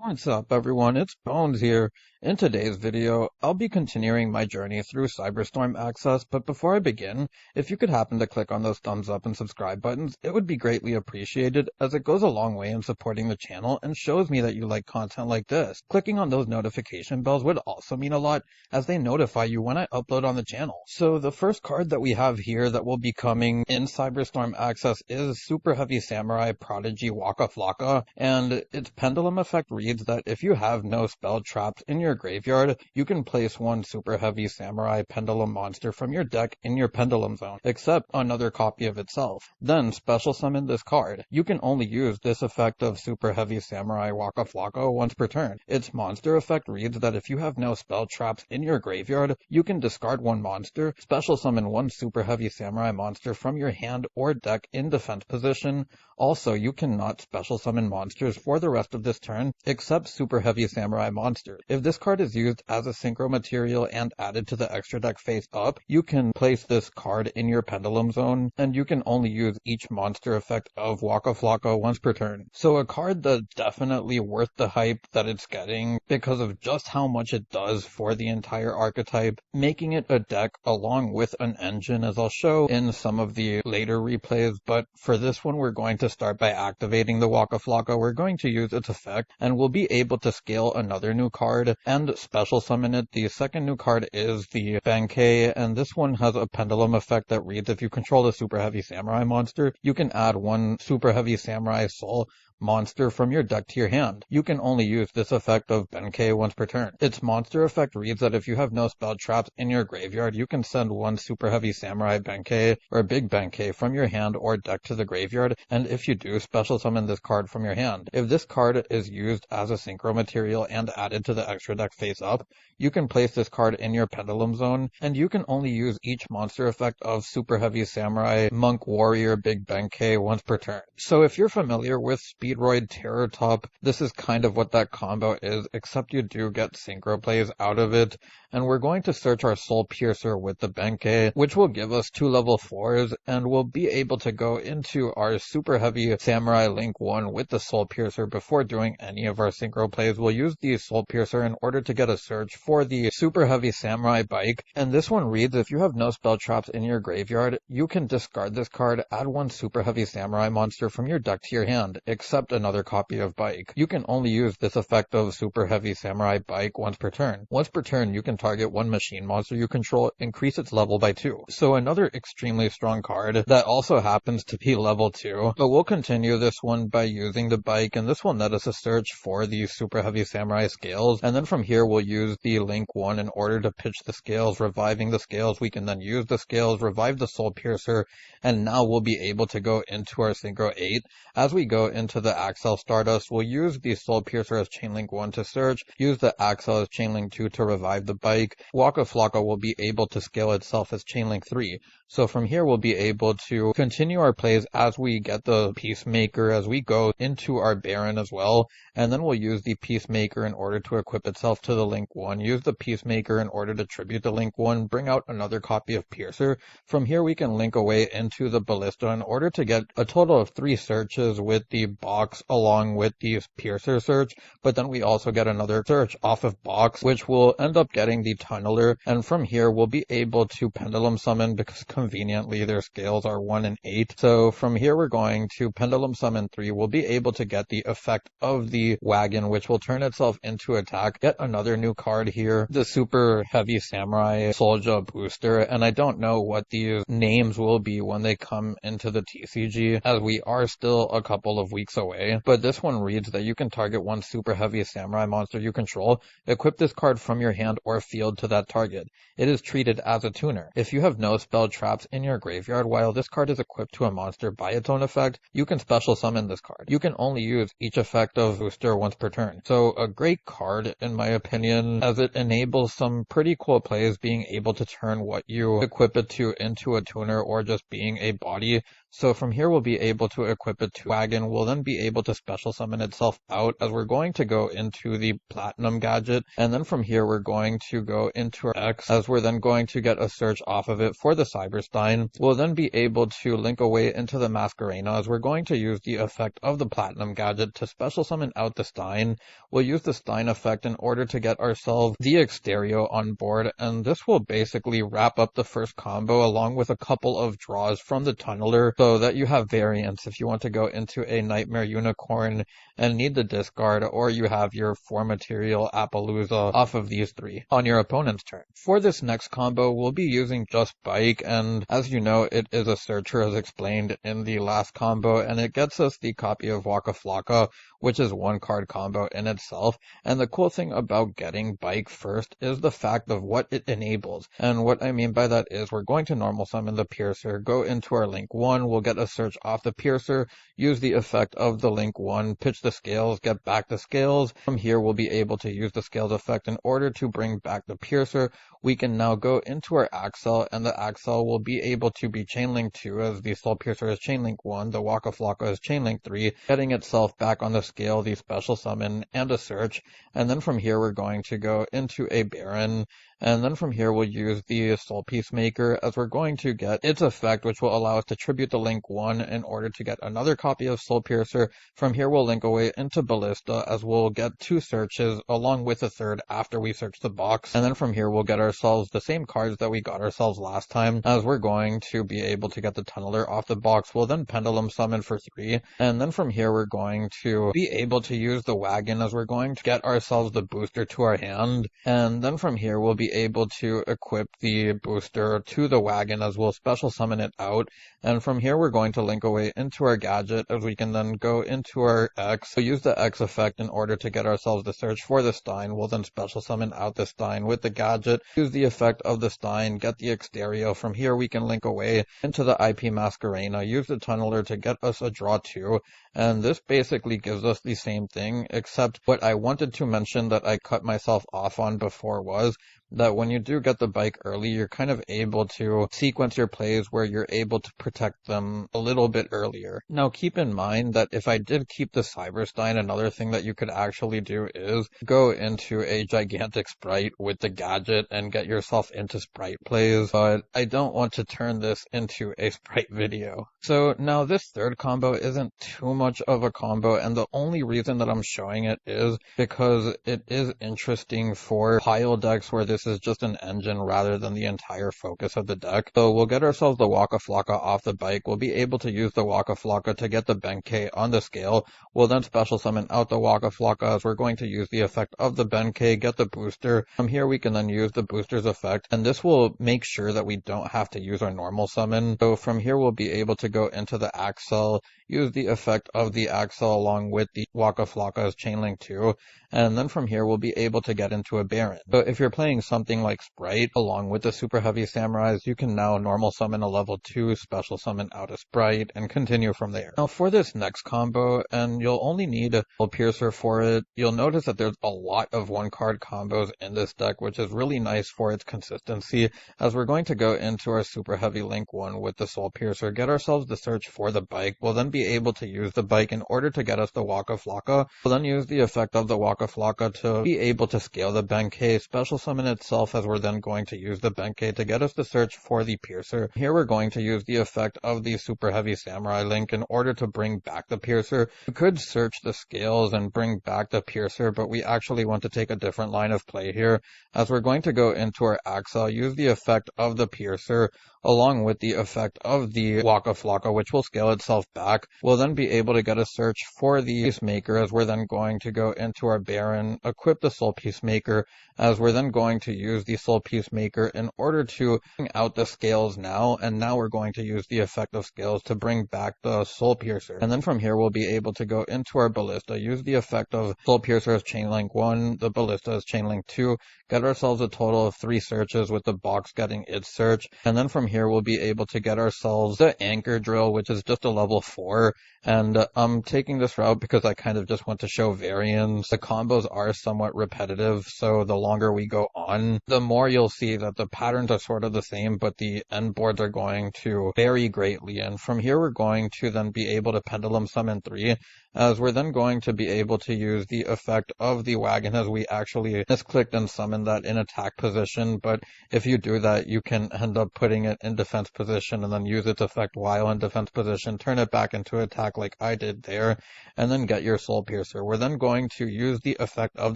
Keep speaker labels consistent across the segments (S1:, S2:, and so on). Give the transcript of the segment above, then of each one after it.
S1: What's up, everyone? It's Bones here. In today's video, I'll be continuing my journey through Cyberstorm Access, but before I begin, if you could happen to click on those thumbs up and subscribe buttons, it would be greatly appreciated, as it goes a long way in supporting the channel and shows me that you like content like this. Clicking on those notification bells would also mean a lot, as they notify you when I upload on the channel. So the first card that we have here that will be coming in Cyberstorm Access is Superheavy Samurai Prodigy Waka Flocka, and its pendulum effect reads that if you have no spell traps in your graveyard, you can place one Superheavy Samurai Pendulum monster from your deck in your Pendulum Zone, except another copy of itself. Then special summon this card. You can only use this effect of Superheavy Samurai Waka Flocka once per turn. Its monster effect reads that if you have no spell traps in your graveyard, you can discard one monster, special summon one Superheavy Samurai monster from your hand or deck in defense position. Also, you cannot special summon monsters for the rest of this turn, except Superheavy Samurai monsters. If this card is used as a synchro material and added to the extra deck face up, you can place this card in your Pendulum Zone, and you can only use each monster effect of Waka Flocka once per turn. So a card that's definitely worth the hype that it's getting because of just how much it does for the entire archetype, making it a deck along with an engine, as I'll show in some of the later replays. But for this one, we're going to start by activating the Waka Flocka. We're going to use its effect, and we'll be able to scale another new card and special summon it. The second new card is the Benkei, and this one has a pendulum effect that reads if you control the Superheavy Samurai monster, you can add one Superheavy Samurai Soul monster from your deck to your hand. You can only use this effect of Benkei once per turn. Its monster effect reads that if you have no spell traps in your graveyard, you can send one Superheavy Samurai Benkei or Big Benkei from your hand or deck to the graveyard, and if you do, special summon this card from your hand. If this card is used as a synchro material and added to the extra deck face up, you can place this card in your Pendulum Zone, and you can only use each monster effect of Superheavy Samurai Monk Warrior Big Benkei once per turn. So if you're familiar with Speedroid Terror Top, this is kind of what that combo is, except you do get synchro plays out of it. And we're going to search our Soul Piercer with the Benkei, which will give us 2 level 4s, and we'll be able to go into our Superheavy Samurai Link 1 with the Soul Piercer before doing any of our synchro plays. We'll use the Soul Piercer in order to get a search for the Superheavy Samurai Bike, and this one reads if you have no spell traps in your graveyard, you can discard this card, add one Superheavy Samurai monster from your deck to your hand, except another copy of Bike. You can only use this effect of Superheavy Samurai Bike once per turn. Once per turn, you can target one machine monster you control, increase its level by 2. So another extremely strong card that also happens to be level 2, but we'll continue this one by using the Bike, and this will net us a search for the Superheavy Samurai Scales, and then from here we'll use the Link 1 in order to pitch the Scales, reviving the Scales. We can then use the Scales, revive the Soul Piercer, and now we'll be able to go into our Synchro 8. As we go into the Axel Stardust, we'll use the Soul Piercer as Chainlink 1 to search, use the Axel as Chainlink 2 to revive the Bike. Waka Flocka will be able to scale itself as Chainlink 3. So from here we'll be able to continue our plays as we get the Peacemaker, as we go into our Baron as well, and then we'll use the Peacemaker in order to equip itself to the Link 1, use the Peacemaker in order to tribute the Link 1, bring out another copy of Piercer. From here we can link away into the Ballista in order to get a total of 3 searches with the box along with the Piercer search, but then we also get another search off of box, which will end up getting the Tunneler, and from here we'll be able to Pendulum Summon because conveniently their scales are 1 and 8. So from here we're going to Pendulum Summon 3. We'll be able to get the effect of the Wagon, which will turn itself into attack. Get another new card here, the Superheavy Samurai Soldier Booster, and I don't know what these names will be when they come into the TCG, as we are still a couple of weeks away, but this one reads that you can target one Superheavy Samurai monster you control, equip this card from your hand or field to that target. It is treated as a tuner. If you have no spell traps in your graveyard while this card is equipped to a monster by its own effect, you can special summon this card. You can only use each effect of Booster once per turn. So a great card in my opinion, as it enables some pretty cool plays, being able to turn what you equip it to into a tuner or just being a body. So from here we'll be able to equip it to wagon. We'll then be able to special summon itself out as we're going to go into the platinum gadget. And then from here we're going to go into our X as we're then going to get a search off of it for the Cyber-Stein. We'll then be able to link away into the Masquerena as we're going to use the effect of the platinum gadget to special summon out the Stein. We'll use the Stein effect in order to get ourselves the Exterio on board, and this will basically wrap up the first combo along with a couple of draws from the Tunneler so that you have variants if you want to go into a Nightmare Unicorn and need the discard, or you have your 4 material Appaloosa off of these 3 on your opponent's turn. For this next combo, we'll be using just Bike, and as you know, it is a searcher as explained in the last combo, and it gets us the copy of Waka Flocka, which is 1 card combo in itself. And the cool thing about getting Bike first is the fact of what it enables. And what I mean by that is we're going to normal summon the Piercer, go into our Link 1, we'll get a search off the Piercer, use the effect of the Link 1, pitch the Scales, get back the Scales. From here we'll be able to use the Scales effect in order to bring back the Piercer. We can now go into our Axel, and the Axel will be able to be Chainlink 2 as the Soul Piercer is Chainlink 1, the Waka Flocka is Chainlink 3, getting itself back on the scale, the special summon, and a search. And then from here we're going to go into a Baron, and then from here we'll use the Soul Peacemaker as we're going to get its effect, which will allow us to tribute the Link 1 in order to get another copy of Soul Piercer. From here we'll link away into Ballista as we'll get 2 searches along with a third after we search the box. And then from here we'll get ourselves the same cards that we got ourselves last time as we're going to be able to get the Tunneler off the box. We'll then Pendulum Summon for 3, and then from here we're going to be able to use the wagon as we're going to get ourselves the booster to our hand. And then from here we'll be able to equip the booster to the wagon as we'll special summon it out. And from here we're going to link away into our gadget as we can then go into our X. So use the X effect in order to get ourselves the search for the Stein. We'll then special summon out the Stein with the gadget, use the effect of the Stein, get the Exterio. From here we can link away into the IP Masquerena, use the Tunneler to get us a draw 2. And this basically gives us the same thing, except what I wanted to mention that I cut myself off on before was that when you do get the Bike early, you're kind of able to sequence your plays where you're able to protect them a little bit earlier. Now keep in mind that if I did keep the Cyber-Stein, another thing that you could actually do is go into a gigantic Sprite with the gadget and get yourself into Sprite plays, but I don't want to turn this into a Sprite video. So now this third combo isn't too much of a combo, and the only reason that I'm showing it is because it is interesting for pile decks where this is just an engine rather than the entire focus of the deck. So we'll get ourselves the Waka Flocka off the Bike. We'll be able to use the Waka Flocka to get the Benkei on the scale. We'll then special summon out the Waka Flocka as we're going to use the effect of the Benkei, get the booster. From here we can then use the booster's effect, and this will make sure that we don't have to use our normal summon. So from here we'll be able to go into the Axel, use the effect of the Axel along with the Waka Flocka's Chainlink 2, and then from here we'll be able to get into a Baron. So if you're playing something like Sprite along with the Superheavy Samurais, you can now normal summon a level 2, special summon out a Sprite, and continue from there. Now for this next combo, and you'll only need a Piercer for it, you'll notice that there's a lot of 1-card combos in this deck, which is really nice for its consistency, as we're going to go into our Superheavy Link 1 with the Soul Piercer, get ourselves the search for the Bike. We'll then be able to use the Bike in order to get us the Waka Flocka. We'll then use the effect of the Waka Flocka to be able to scale the Benkei, special summon itself as we're then going to use the Benkei to get us the search for the Piercer. Here we're going to use the effect of the Superheavy Samurai Link in order to bring back the Piercer. You could search the scales and bring back the Piercer, but we actually want to take a different line of play here, as we're going to go into our Axel, use the effect of the Piercer along with the effect of the Waka Flocka, which will scale itself back. We'll then be able to get a search for the Peacemaker as we're then going to go into our Baron, equip the Soul Peacemaker, as we're then going to use the Soul Peacemaker in order to bring out the scales now, and now we're going to use the effect of scales to bring back the Soul Piercer. And then from here we'll be able to go into our Ballista, use the effect of Soul Piercer as Chainlink 1, the Ballista as Chainlink 2, get ourselves a total of 3 searches with the box getting its search, and then from here we'll be able to get ourselves the Anchor Drill, which is just a level 4, and I'm taking this route because I kind of just want to show variance. The combos are somewhat repetitive, so the longer we go on, 1, the more you'll see that the patterns are sort of the same, but the end boards are going to vary greatly. And from here, we're going to then be able to pendulum summon 3, as we're then going to be able to use the effect of the wagon as we actually misclicked and summoned that in attack position. But if you do that, you can end up putting it in defense position and then use its effect while in defense position, turn it back into attack like I did there, and then get your Soul Piercer. We're then going to use the effect of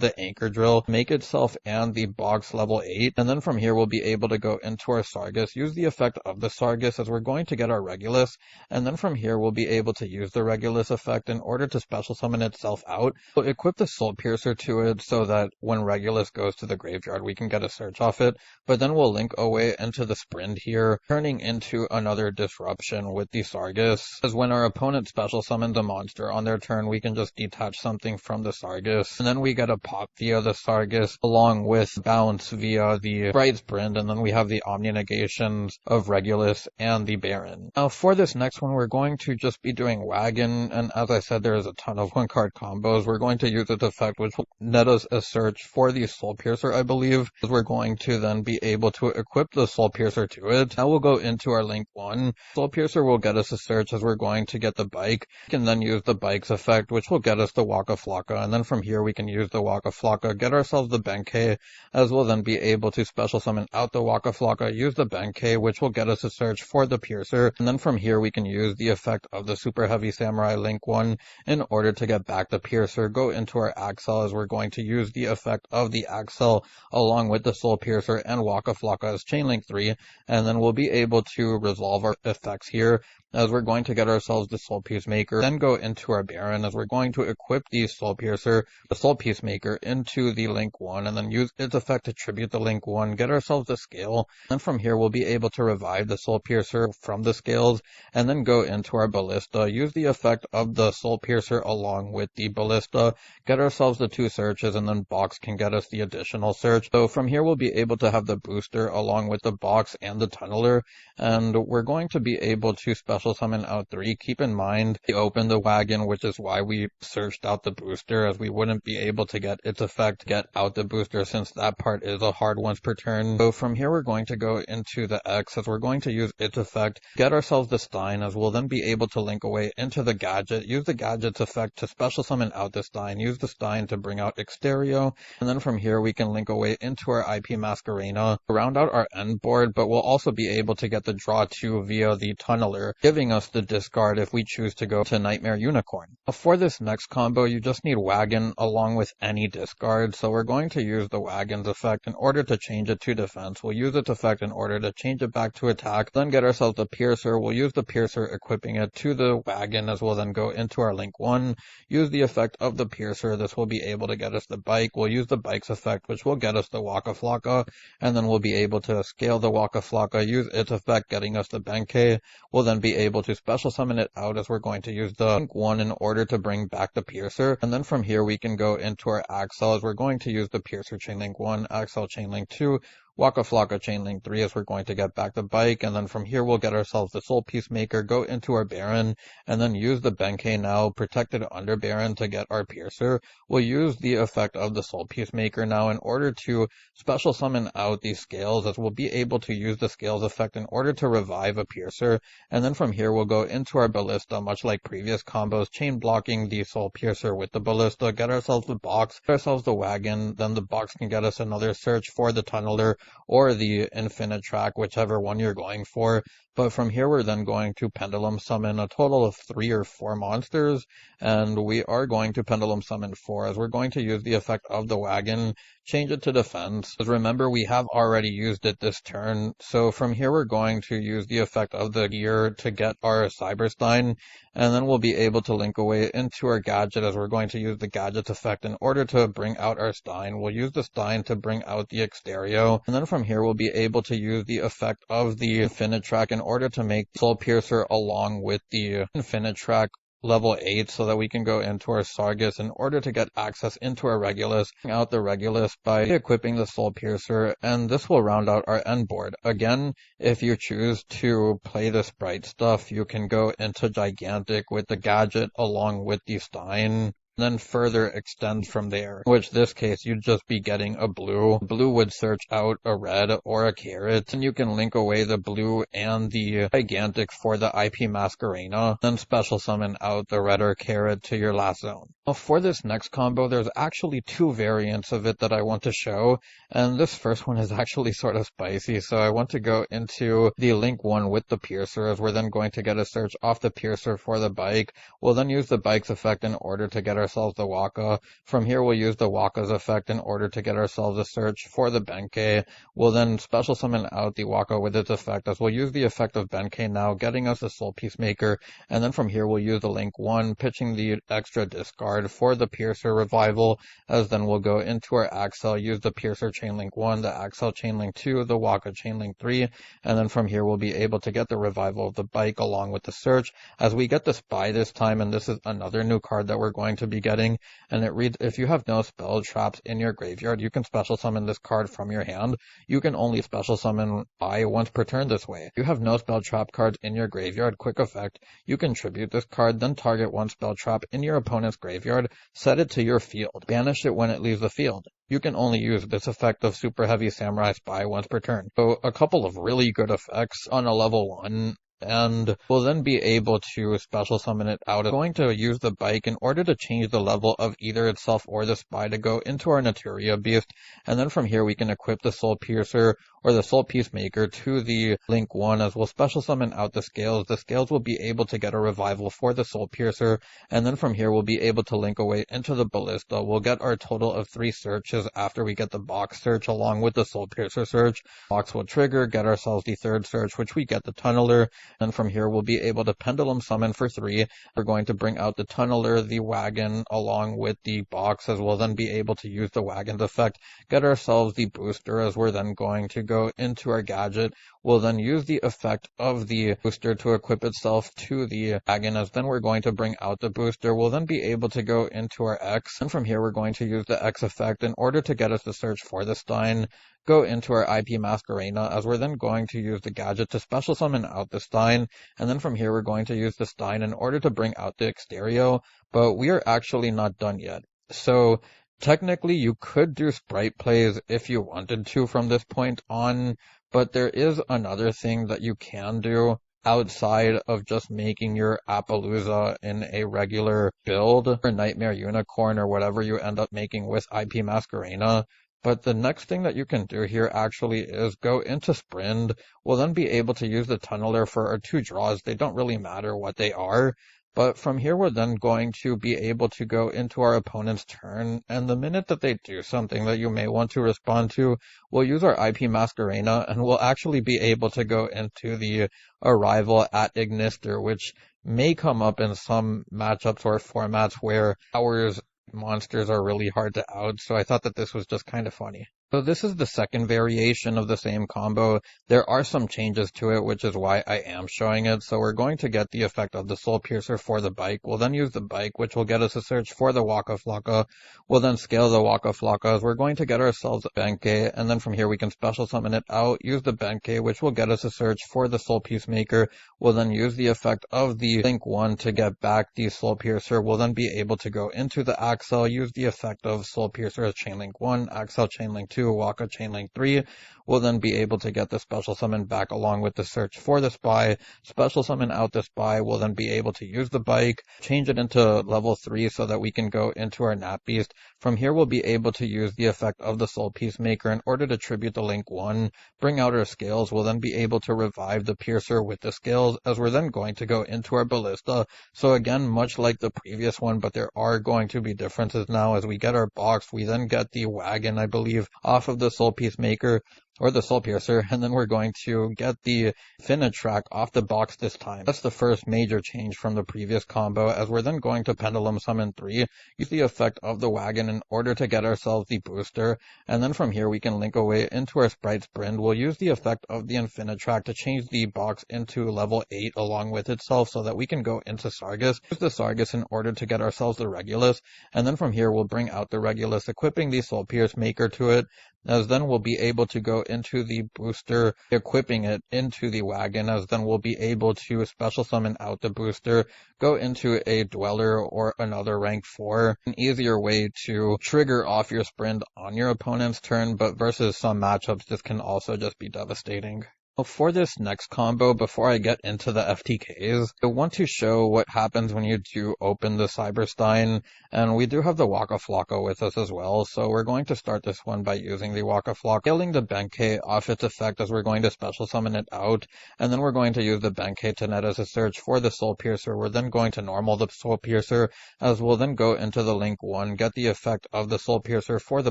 S1: the Anchor Drill, make itself and the box level 8, and then from here we'll be able to go into our Sargus, use the effect of the Sargus as we're going to get our Regulus, and then from here we'll be able to use the Regulus effect in order to special summon itself out. We'll equip the Soul Piercer to it so that when Regulus goes to the graveyard we can get a search off it, but then we'll link away into the Sprint here, turning into another disruption with the Sargus, as when our opponent special summons a monster on their turn we can just detach something from the Sargus, and then we get a pop via the Sargus along with bounce via the Bright Sprint, and then we have the Omni Negations of Regulus and the Baron. Now for this next one we're going to just be doing Wagon, and as I said there is a ton of 1-card combos. We're going to use its effect which will net us a search for the Soul Piercer, I believe, as we're going to then be able to equip the Soul Piercer to it. Now we'll go into our link 1. Soul Piercer will get us a search as we're going to get the bike. We can then use the bike's effect which will get us the Waka Flocka, and then from here we can use the Waka Flocka, get ourselves the Benkei, as we'll then be able to special summon out the Waka Flocka, use the Benkei which will get us a search for the Piercer, and then from here we can use the effect of the Super Heavy Samurai link 1 in order to get back the Piercer, go into our Axel as we're going to use the effect of the Axel along with the Soul Piercer and Waka Flocka as Chain Link 3, and then we'll be able to resolve our effects here as we're going to get ourselves the Soul Peacemaker, then go into our Baron as we're going to equip the Soul Piercer, the Soul Peacemaker into the Link 1, and then use its effect to tribute the Link 1, get ourselves the scale, and from here we'll be able to revive the Soul Piercer from the scales, and then go into our Ballista, use the effect of the Soul Piercer along with the Ballista, get ourselves the 2 searches, and then Box can get us the additional search. So from here we'll be able to have the booster along with the Box and the Tunneler, and we're going to be able to special summon out 3. Keep in mind we opened the wagon, which is why we searched out the booster, as we wouldn't be able to get its effect get out the booster since that part is a hard once per turn. So from here we're going to go into the X as we're going to use its effect, get ourselves the Stein, as we'll then be able to link away into the gadget, use the gadget's effect to special summon out the Stein, use the Stein to bring out Exterio, and then from here we can link away into our IP Masquerena, round out our end board, but we'll also be able to get the draw 2 via the Tunneler, giving us the discard if we choose to go to Nightmare Unicorn. For this next combo, you just need Wagon along with any discard, so we're going to use the Wagon's effect in order to change it to defense. We'll use its effect in order to change it back to attack, then get ourselves the Piercer. We'll use the Piercer equipping it to the Wagon, as we'll then go into our Link 1, use the effect of the Piercer. This will be able to get us the Bike. We'll use the Bike's effect, which will get us the Waka Flocka, and then we'll be able to scale the Waka Flocka, use its effect, getting us the Benkei. We'll then be able to special summon it out as we're going to use the Link 1 in order to bring back the Piercer, and then from here we can go into our Axel as we're going to use the Piercer Chain Link 1, Axel Chain Link 2, Waka Flocka Chain Link 3 as we're going to get back the Bike, and then from here we'll get ourselves the Soul Peacemaker, go into our Baron, and then use the Benkei now, protected under Baron to get our Piercer. We'll use the effect of the Soul Peacemaker now in order to special summon out these Scales, as we'll be able to use the Scales effect in order to revive a Piercer, and then from here we'll go into our Ballista, much like previous combos, chain blocking the Soul Piercer with the Ballista, get ourselves the Box, get ourselves the Wagon, then the Box can get us another search for the Tunneler, or the Infinite Track, whichever one you're going for. But from here we're then going to Pendulum Summon a total of 3 or 4 monsters, and we are going to Pendulum Summon 4 as we're going to use the effect of the Wagon, change it to defense. As remember, we have already used it this turn, so from here we're going to use the effect of the gear to get our Cyber-Stein, and then we'll be able to link away into our gadget as we're going to use the gadget's effect in order to bring out our Stein. We'll use the Stein to bring out the Exterio, and then from here we'll be able to use the effect of the Infinite Track in order to make Soul Piercer along with the Infinite Track level 8 so that we can go into our Sargus in order to get access into our Regulus, out the Regulus by equipping the Soul Piercer, and this will round out our end board. Again, if you choose to play the Sprite stuff, you can go into Gigantic with the gadget along with the Stein, then further extend from there, which this case you'd just be getting a blue. Blue would search out a red or a carrot, and you can link away the blue and the gigantic for the IP Masquerena, then special summon out the red or carrot to your last zone. Now for this next combo, there's actually two variants of it that I want to show, and this first one is actually sort of spicy, so I want to go into the link one with the piercer, as we're then going to get a search off the piercer for the bike. We'll then use the bike's effect in order to get ourselves the Waka. From here we'll use the Waka's effect in order to get ourselves a search for the Benkei. We'll then special summon out the Waka with its effect, as we'll use the effect of Benkei now, getting us the Soul Peacemaker, and then from here we'll use the link 1, pitching the extra discard for the Piercer revival, as then we'll go into our Axel, use the Piercer Chainlink 1, the Axel Chainlink 2, the Waka Chainlink 3, and then from here we'll be able to get the revival of the bike along with the search, as we get the Spy this time, and this is another new card that we're going to be getting, and it reads, if you have no spell traps in your graveyard, you can special summon this card from your hand. You can only special summon Spy once per turn this way. If you have no spell trap cards in your graveyard, quick effect, you can tribute this card, then target one spell trap in your opponent's graveyard, set it to your field, banish it when it leaves the field. You can only use this effect of Superheavy Samurai Spy once per turn. So a couple of really good effects on a level 1. And we'll then be able to special summon it out. It's going to use the bike in order to change the level of either itself or the Spy to go into our Naturia Beast, and then from here we can equip the Soul Piercer or the Soul Peacemaker to the link 1, as we'll special summon out the Scales. The Scales will be able to get a revival for the Soul Piercer, and then from here we'll be able to link away into the Ballista. We'll get our total of 3 searches after we get the box search along with the Soul Piercer search. Box will trigger, get ourselves the 3rd search, which we get the Tunneler. And from here, we'll be able to Pendulum Summon for 3. We're going to bring out the Tunneler, the Wagon, along with the box, as we'll then be able to use the Wagon's effect, get ourselves the booster, as we're then going to go into our gadget. We'll then use the effect of the booster to equip itself to the Wagon, as then we're going to bring out the booster. We'll then be able to go into our X, and from here we're going to use the X effect in order to get us the search for the Stein. Go into our IP Masquerena, as we're then going to use the gadget to special summon out the Stein, and then from here we're going to use the Stein in order to bring out the Exterio, but we are actually not done yet. So technically you could do sprite plays if you wanted to from this point on, but there is another thing that you can do outside of just making your Appaloosa in a regular build, or Nightmare Unicorn, or whatever you end up making with IP Masquerena. But the next thing that you can do here actually is go into Sprint. We'll then be able to use the Tunneler for our 2 draws. They don't really matter what they are. But from here we're then going to be able to go into our opponent's turn, and the minute that they do something that you may want to respond to, we'll use our IP Masquerena, and we'll actually be able to go into the Arrival at Ignister, which may come up in some matchups or formats where ours monsters are really hard to out, so I thought that this was just kind of funny. So this is the second variation of the same combo. There are some changes to it, which is why I am showing it. So we're going to get the effect of the Soul Piercer for the bike. We'll then use the bike, which will get us a search for the Waka Flocka. We'll then scale the Waka Flockas. We're going to get ourselves a Benkei, and then from here we can special summon it out, use the Benkei, which will get us a search for the Soul Peacemaker. We'll then use the effect of the Link 1 to get back the Soul Piercer. We'll then be able to go into the Axel, use the effect of Soul Piercer as Chainlink 1, Axel Chainlink 2, Waka Chainlink 3. We'll then be able to get the special summon back along with the search for the Spy. Special summon out the Spy. We'll then be able to use the bike, change it into level 3 so that we can go into our Nat Beast. From here we'll be able to use the effect of the Soul Peacemaker in order to tribute the Link 1, bring out our Scales. We'll then be able to revive the Piercer with the Scales, as we're then going to go into our Ballista. So again, much like the previous one, but there are going to be differences now. As we get our box, we then get the Wagon, I believe, off of the Soul Peacemaker, or the Soul Piercer, and then we're going to get the Finitrack off the box this time. That's the first major change from the previous combo, as we're then going to Pendulum Summon 3, use the effect of the Wagon in order to get ourselves the booster, and then from here we can link away into our Sprite Sprint. We'll use the effect of the Infinitrack to change the box into level 8 along with itself so that we can go into Sargus. Use the Sargus in order to get ourselves the Regulus, and then from here we'll bring out the Regulus, equipping the Soul Pierce Maker to it, as then we'll be able to go into the booster, equipping it into the wagon, as then we'll be able to special summon out the booster, go into a Dweller or another rank 4. An easier way to trigger off your sprint on your opponent's turn, but versus some matchups this can also just be devastating. For this next combo, before I get into the FTKs, I want to show what happens when you do open the Cyber-Stein, and we do have the Waka Flocka with us as well, so we're going to start this one by using the Waka Flocka, scaling the Benkei off its effect as we're going to special summon it out, and then we're going to use the Benkei to net as a search for the Soul Piercer. We're then going to normal the Soul Piercer, as we'll then go into the Link 1, get the effect of the Soul Piercer for the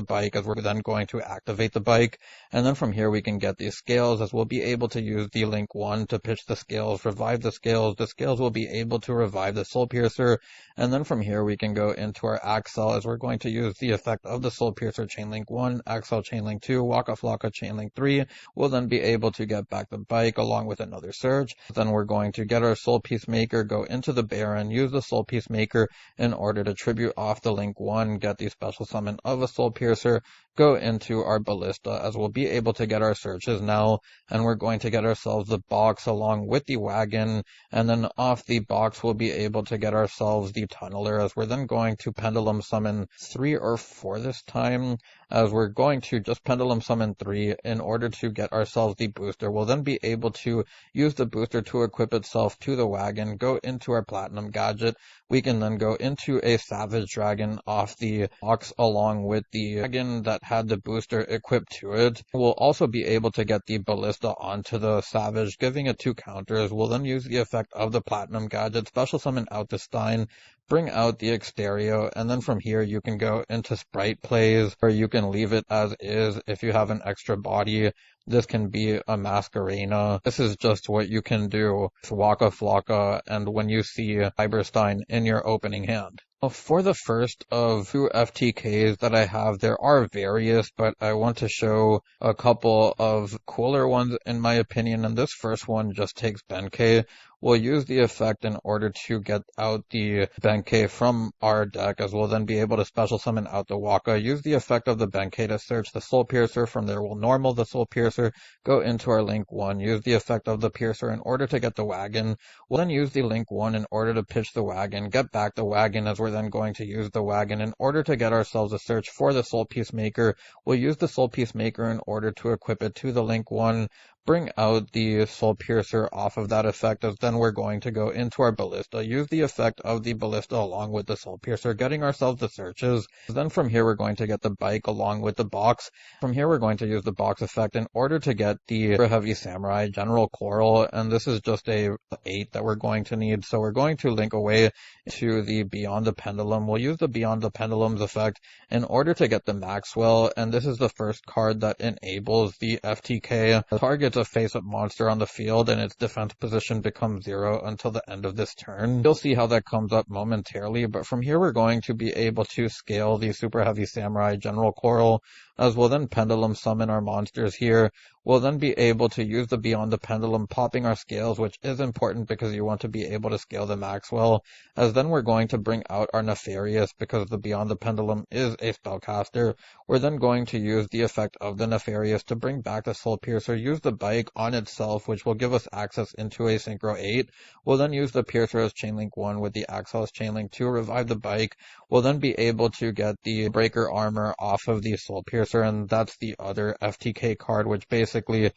S1: bike, as we're then going to activate the bike, and then from here we can get these scales, as we'll be able to use the Link 1 to pitch the scales, revive the scales will be able to revive the Soul Piercer, and then from here we can go into our Axel, as we're going to use the effect of the Soul Piercer Chainlink 1, Axel Chainlink 2, Waka Flocka Chainlink 3, we'll then be able to get back the bike along with another surge. Then we're going to get our Soul Peacemaker, go into the Baron, use the Soul Peacemaker in order to tribute off the Link 1, get the special summon of a Soul Piercer, go into our Ballista, as we'll be able to get our searches now, and we're going to get ourselves the box along with the wagon, and then off the box we'll be able to get ourselves the Tunneler, as we're then going to Pendulum Summon 3 or 4 this time, as we're going to just Pendulum Summon 3 in order to get ourselves the booster. We'll then be able to use the booster to equip itself to the wagon, go into our Platinum Gadget, we can then go into a Savage Dragon off the box along with the wagon that had the booster equipped to it. We'll also be able to get the Ballista onto the Savage, giving it 2 counters. We'll then use the effect of the Platinum Gadget, special summon out the Stein, bring out the Exterio, and then from here you can go into Sprite plays, or you can leave it as is if you have an extra body. This can be a Masquerena. This is just what you can do with Waka Flocka and when you see Cyber-Stein in your opening hand. For the first of 2 FTKs that I have, there are various, but I want to show a couple of cooler ones in my opinion, and this first one just takes Benkei. We'll use the effect in order to get out the Benkei from our deck, as we'll then be able to special summon out the Waka, use the effect of the Benkei to search the Soul Piercer. From there we'll normal the Soul Piercer, go into our Link 1, use the effect of the Piercer in order to get the wagon. We'll then use the Link 1 in order to pitch the wagon, get back the wagon, as we're then going to use the wagon in order to get ourselves a search for the Soul Peacemaker. We'll use the Soul Peacemaker in order to equip it to the Link 1, bring out the Soul Piercer off of that effect, as then we're going to go into our Ballista, use the effect of the Ballista along with the Soul Piercer, getting ourselves the searches. Then from here we're going to get the bike along with the box. From here we're going to use the box effect in order to get the Superheavy Samurai General Coral, and this is just a 8 that we're going to need, so we're going to link away to the Beyond the Pendulum. We'll use the Beyond the Pendulum's effect in order to get the Maxwell, and this is the first card that enables the FTK. The target's a face-up monster on the field, and its defense position becomes 0 until the end of this turn. You'll see how that comes up momentarily, but from here we're going to be able to scale the Superheavy Samurai General Coral, as we'll then Pendulum Summon our monsters here. We'll then be able to use the Beyond the Pendulum, popping our scales, which is important because you want to be able to scale the Maxwell, as then we're going to bring out our Nefarious because the Beyond the Pendulum is a spellcaster. We're then going to use the effect of the Nefarious to bring back the Soul Piercer, use the bike on itself, which will give us access into a Synchro 8. We'll then use the Piercer as Chainlink 1 with the Axel as Chainlink 2, revive the bike. We'll then be able to get the Breaker Armor off of the Soul Piercer, and that's the other FTK card, which basically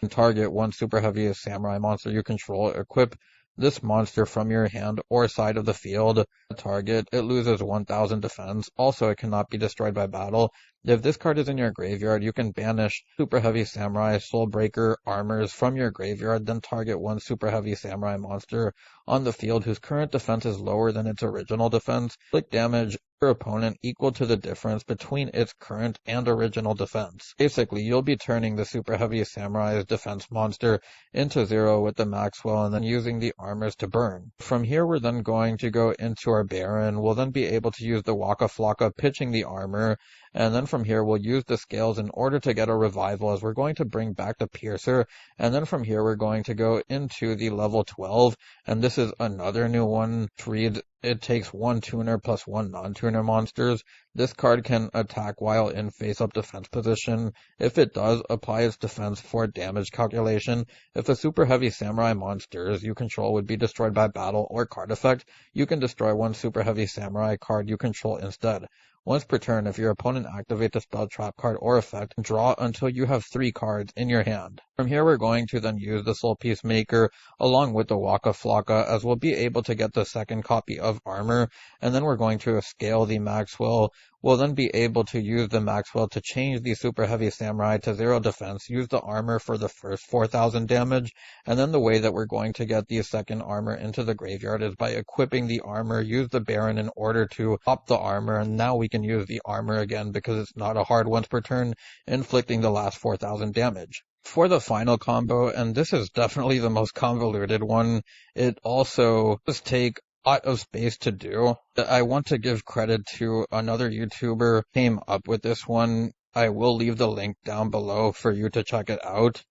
S1: target one Superheavy Samurai monster you control, equip this monster from your hand or side of the field. Target, it loses 1000 defense. Also, it cannot be destroyed by battle. If this card is in your graveyard, you can banish Superheavy Samurai Soulbreaker Armors from your graveyard, then target one Superheavy Samurai monster on the field whose current defense is lower than its original defense. Click damage your opponent equal to the difference between its current and original defense. Basically, you'll be turning the Superheavy Samurai's defense monster into 0 with the Maxwell and then using the armors to burn. From here, we're then going to go into our Baron. We'll then be able to use the Waka Flocka, pitching the armor, And then from here, we'll use the scales in order to get a revival, as we're going to bring back the piercer. And then from here, we're going to go into the level 12. And this is another new one. Read, it takes 1 tuner plus 1 non-tuner monsters. This card can attack while in face-up defense position. If it does, apply its defense for damage calculation. If the super heavy samurai monsters you control would be destroyed by battle or card effect, you can destroy one super heavy samurai card you control instead. Once per turn, if your opponent activates a spell, trap card, or effect, draw until you have 3 cards in your hand. From here, we're going to then use the Soul Peacemaker along with the Waka Flocka, as we'll be able to get the second copy of armor, and then we're going to scale the Maxwell. We'll then be able to use the Maxwell to change the Super Heavy Samurai to 0 defense, use the armor for the first 4,000 damage, and then the way that we're going to get the second armor into the graveyard is by equipping the armor, use the Baron in order to pop the armor, and now we can use the armor again because it's not a hard once per turn, inflicting the last 4,000 damage. For the final combo, and this is definitely the most convoluted one, it also does take a lot of space to do. I want to give credit to another YouTuber who came up with this one. I will leave the link down below for you to check it out.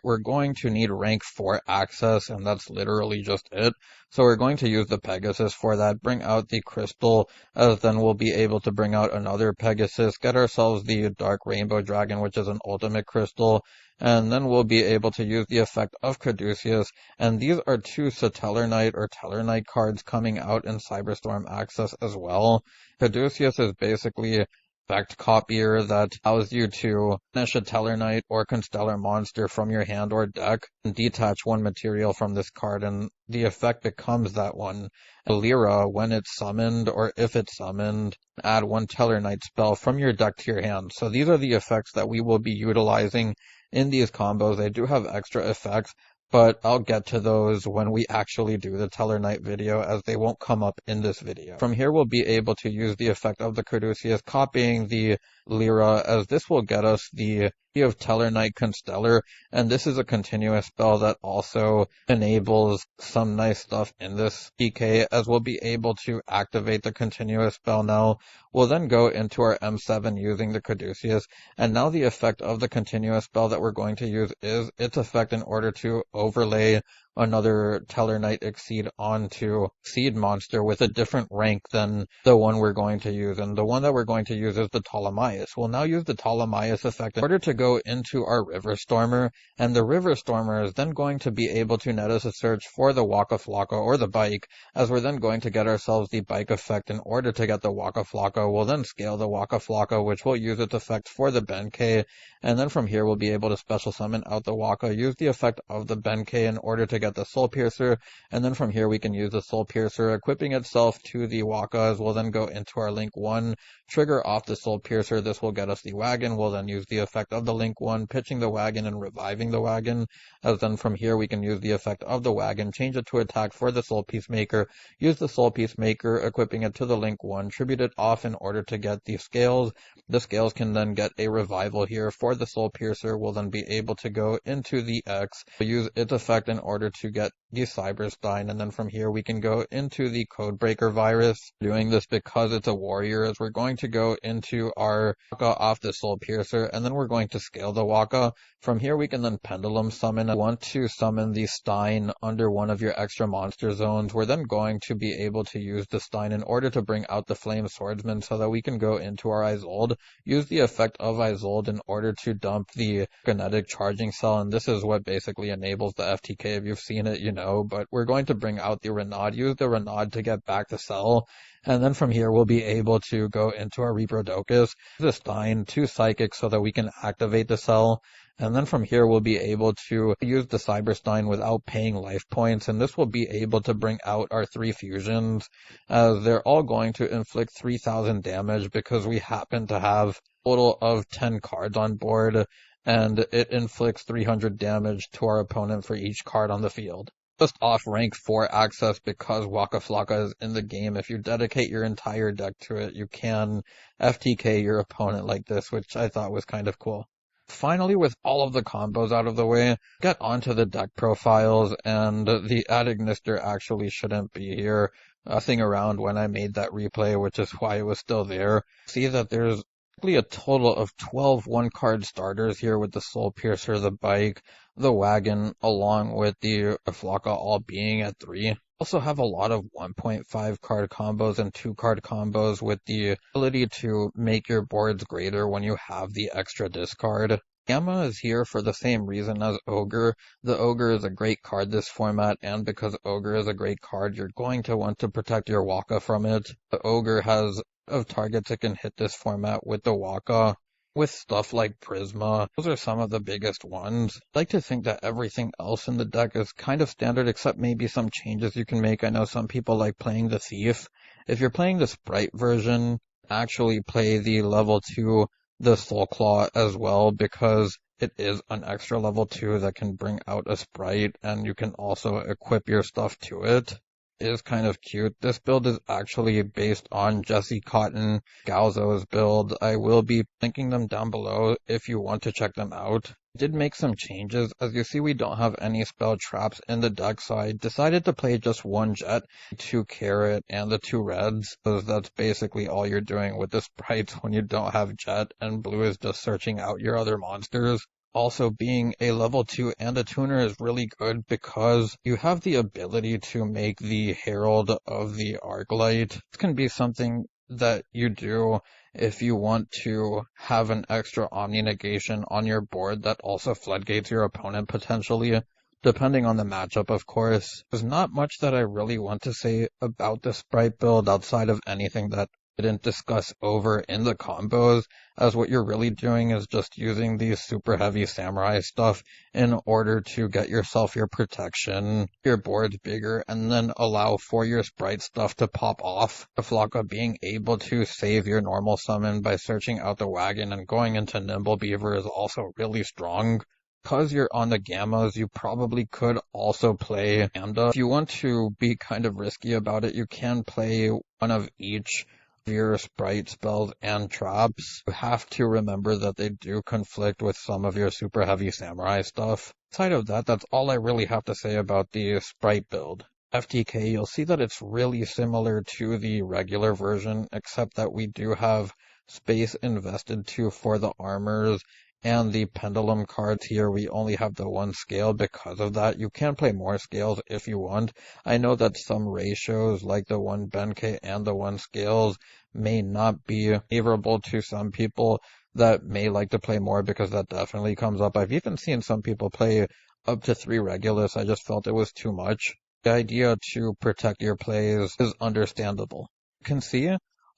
S1: We're going to need rank 4 access, and that's literally just it. So we're going to use the Pegasus for that, bring out the Crystal, as then we'll be able to bring out another Pegasus, get ourselves the Dark Rainbow Dragon, which is an ultimate crystal, and then we'll be able to use the effect of Caduceus, and these are 2 Tellarknight or Tellarknight cards coming out in Cyberstorm Access as well. Caduceus is basically effect copier that allows you to banish a Tellarknight or Constellar monster from your hand or deck and detach 1 material from this card, and the effect becomes that one. Lyra, when it's summoned or if it's summoned, add 1 Tellarknight spell from your deck to your hand. So these are the effects that we will be utilizing in these combos. They do have extra effects, but I'll get to those when we actually do the Tellarknight video, as they won't come up in this video. From here, we'll be able to use the effect of the Caduceus, copying the Lyra, as this will get us the of Tellarknight Constellar, and this is a continuous spell that also enables some nice stuff in this PK, as we'll be able to activate the continuous spell now. We'll then go into our M7 using the Caduceus, and now the effect of the continuous spell that we're going to use is its effect in order to overlay another Tellarknight Exceed onto Exceed monster with a different rank than the one we're going to use. And the one that we're going to use is the Ptolemaeus. We'll now use the Ptolemaeus effect in order to go into our River Stormer, and the River Stormer is then going to be able to net us a search for the Waka Flocka or the Bike, as we're then going to get ourselves the Bike effect in order to get the Waka Flocka. We'll then scale the Waka Flocka, which will use its effect for the Benkei, and then from here we'll be able to special summon out the Waka, use the effect of the Benkei in order to get the Soul Piercer, and then from here we can use the Soul Piercer, equipping itself to the Waka, as we'll then go into our Link 1, trigger off the Soul Piercer. This will get us the Wagon. We'll then use the effect of the Link 1, pitching the Wagon and reviving the Wagon, as then from here we can use the effect of the Wagon, change it to attack for the Soul Peacemaker, use the Soul Peacemaker, equipping it to the Link 1, tribute it off in order to get the Scales. The Scales can then get a revival here for the Soul Piercer. We'll then be able to go into the X, use its effect in order to get the Cyber-Stein, and then from here we can go into the Codebreaker Virus. Doing this because it's a warrior, as we're going to go into our Waka off the Soul Piercer, and then we're going to scale the Waka. From here we can then Pendulum Summon. I want to summon the Stein under one of your extra monster zones. We're then going to be able to use the Stein in order to bring out the Flame Swordsman, so that we can go into our Isolde, use the effect of Isolde in order to dump the Kinetic Charging Cell, and this is what basically enables the FTK. If you've seen it, you know, but we're going to bring out the Renaud, use the Renaud to get back the cell, and then from here we'll be able to go into our Reprodokus, the Stein, 2 Psychic so that we can activate the cell, and then from here we'll be able to use the Cyber-Stein without paying life points, and this will be able to bring out our 3 fusions, as they're all going to inflict 3,000 damage because we happen to have a total of 10 cards on board, and it inflicts 300 damage to our opponent for each card on the field. Just off rank 4 access because Waka Flocka is in the game. If you dedicate your entire deck to it, you can FTK your opponent like this, which I thought was kind of cool. Finally, with all of the combos out of the way, get onto the deck profiles, and the Adignister actually shouldn't be here. Nothing around when I made that replay, which is why it was still there. See that there's A total of 12 one-card starters here with the Soul Piercer, the Bike, the Wagon, along with the Flocka all being at 3. Also have a lot of 1.5 card combos and 2 card combos with the ability to make your boards greater when you have the extra discard. Gamma is here for the same reason as Ogre. The Ogre is a great card this format, and because Ogre is a great card, you're going to want to protect your Waka from it. The Ogre has of targets it can hit this format with the Waka. With stuff like Prisma, those are some of the biggest ones. I like to think that everything else in the deck is kind of standard except maybe some changes you can make. I know some people like playing the Thief. If you're playing the Sprite version, actually play the level 2, the Soul Claw as well, because it is an extra level 2 that can bring out a Sprite, and you can also equip your stuff to it. Is kind of cute. This build is actually based on Jesse Cotton Galzo's build. I will be linking them down below if you want to check them out. I did make some changes. As you see, we don't have any spell traps in the deck, so I decided to play just 1 Jet, 2 Carrot, and the 2 Reds, because that's basically all you're doing with the sprites when you don't have Jet, and Blue is just searching out your other monsters. Also, being a level 2 and a tuner is really good because you have the ability to make the Herald of the Arclight. This can be something that you do if you want to have an extra Omni negation on your board that also floodgates your opponent potentially, depending on the matchup, of course. There's not much that I really want to say about the Sprite build outside of anything that didn't discuss over in the combos, as what you're really doing is just using these super heavy samurai stuff in order to get yourself your protection, your boards bigger, and then allow for your sprite stuff to pop off. The Flocka being able to save your normal summon by searching out the Wagon and going into Nimble Beaver is also really strong. Because you're on the Gammas, you probably could also play Lambda. If you want to be kind of risky about it, you can play one of each your sprite spells and traps. You have to remember that they do conflict with some of your super heavy samurai stuff. Aside of that, that's all I really have to say about the sprite build. FTK, you'll see that it's really similar to the regular version, except that we do have space invested to for the armors and the pendulum cards here. We only have the 1 scale because of that. You can play more scales if you want. I know that some ratios like the 1 Benkei and the 1 scales may not be favorable to some people that may like to play more, because that definitely comes up. I've even seen some people play up to 3 Regulus. I just felt it was too much. The idea to protect your plays is understandable. You can see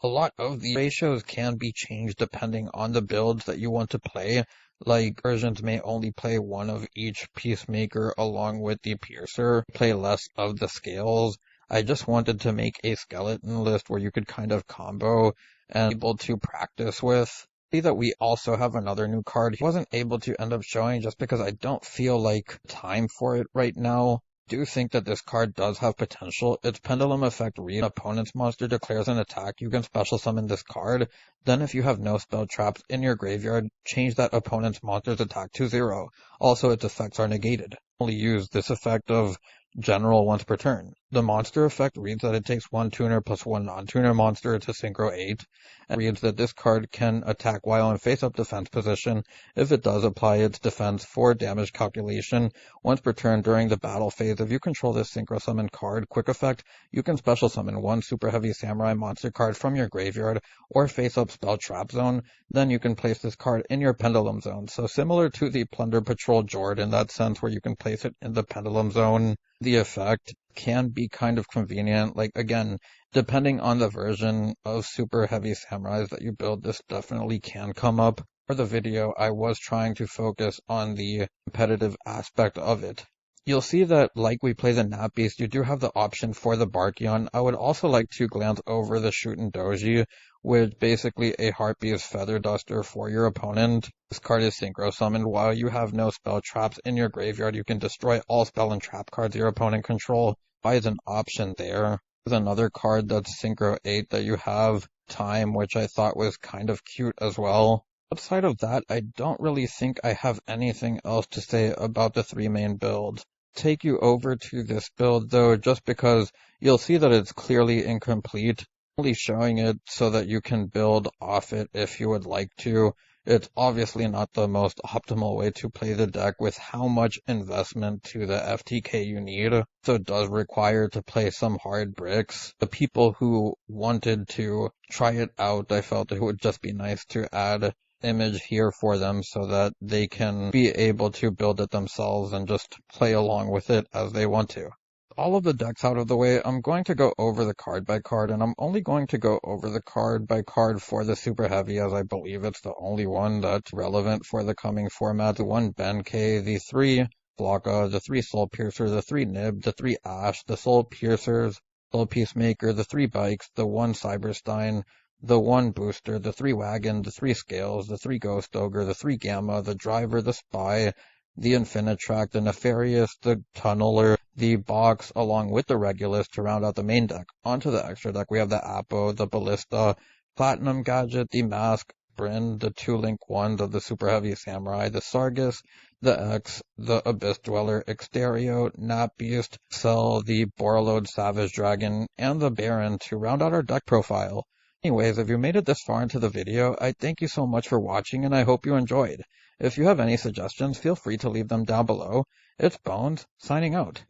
S1: a lot of the ratios can be changed depending on the builds that you want to play. Like, versions may only play 1 of each Peacemaker along with the Piercer, play less of the scales. I just wanted to make a skeleton list where you could kind of combo and be able to practice with. See that we also have another new card. He wasn't able to end up showing just because I don't feel like time for it right now. I do think that this card does have potential. Its Pendulum Effect read. Opponent's monster declares an attack. You can special summon this card. Then if you have no spell traps in your graveyard, change that opponent's monster's attack to 0. Also, its effects are negated. Only use this effect of general once per turn. The monster effect reads that it takes 1 tuner plus 1 non-tuner monster to synchro 8, and reads that this card can attack while in face-up defense position. If it does, apply its defense 4 damage calculation once per turn during the battle phase. If you control this synchro summon card, quick effect, you can special summon 1 super heavy samurai monster card from your graveyard or face-up spell trap zone. Then you can place this card in your pendulum zone. So similar to the Plunder Patrol Jord in that sense, where you can place it in the pendulum zone. The effect can be kind of convenient. Like, again, depending on the version of super heavy samurais that you build, this definitely can come up. For the video, I was trying to focus on the competitive aspect of it. You'll see that, like we play the Nap Beast, you do have the option for the Barkion. I would also like to glance over the Shootin' Doji, with basically a Heartbeast Feather Duster for your opponent. This card is synchro summoned. While you have no spell traps in your graveyard, you can destroy all spell and trap cards your opponent control. Why is an option there? There's another card that's synchro 8 that you have, Time, which I thought was kind of cute as well. Outside of that, I don't really think I have anything else to say about the 3 main builds. Take you over to this build though, just because you'll see that it's clearly incomplete. only showing it so that you can build off it if you would like to. It's obviously not the most optimal way to play the deck with how much investment to the FTK you need, so it does require to play some hard bricks. The people who wanted to try it out, I felt it would just be nice to add image here for them so that they can be able to build it themselves and just play along with it as they want to. All of the decks out of the way, I'm going to go over the card by card, and I'm only going to go over the card by card for the Super Heavy, as I believe it's the only one that's relevant for the coming format. The 1 Benkei, the 3 Flocka, the 3 Soul Piercer, the 3 Nib, the 3 Ash, the Soul Piercers, Soul Peacemaker, the 3 Bikes, the 1 Cyber-Stein, the 1 Booster, the 3 Wagon, the 3 Scales, the 3 Ghost Ogre, the 3 Gamma, the Driver, the Spy, the Infinitrack, the Nefarious, the Tunneler, the Box, along with the Regulus to round out the main deck. Onto the extra deck, we have the Apo, the Ballista, Platinum Gadget, the Mask, Bryn, the 2-link ones of the Super Heavy Samurai, the Sargus, the X, the Abyss Dweller, Exterio, Nap Beast, Cell, the Borreload Savage Dragon, and the Baron to round out our deck profile. Anyways, if you made it this far into the video, I thank you so much for watching and I hope you enjoyed. If you have any suggestions, feel free to leave them down below. It's Bones, signing out.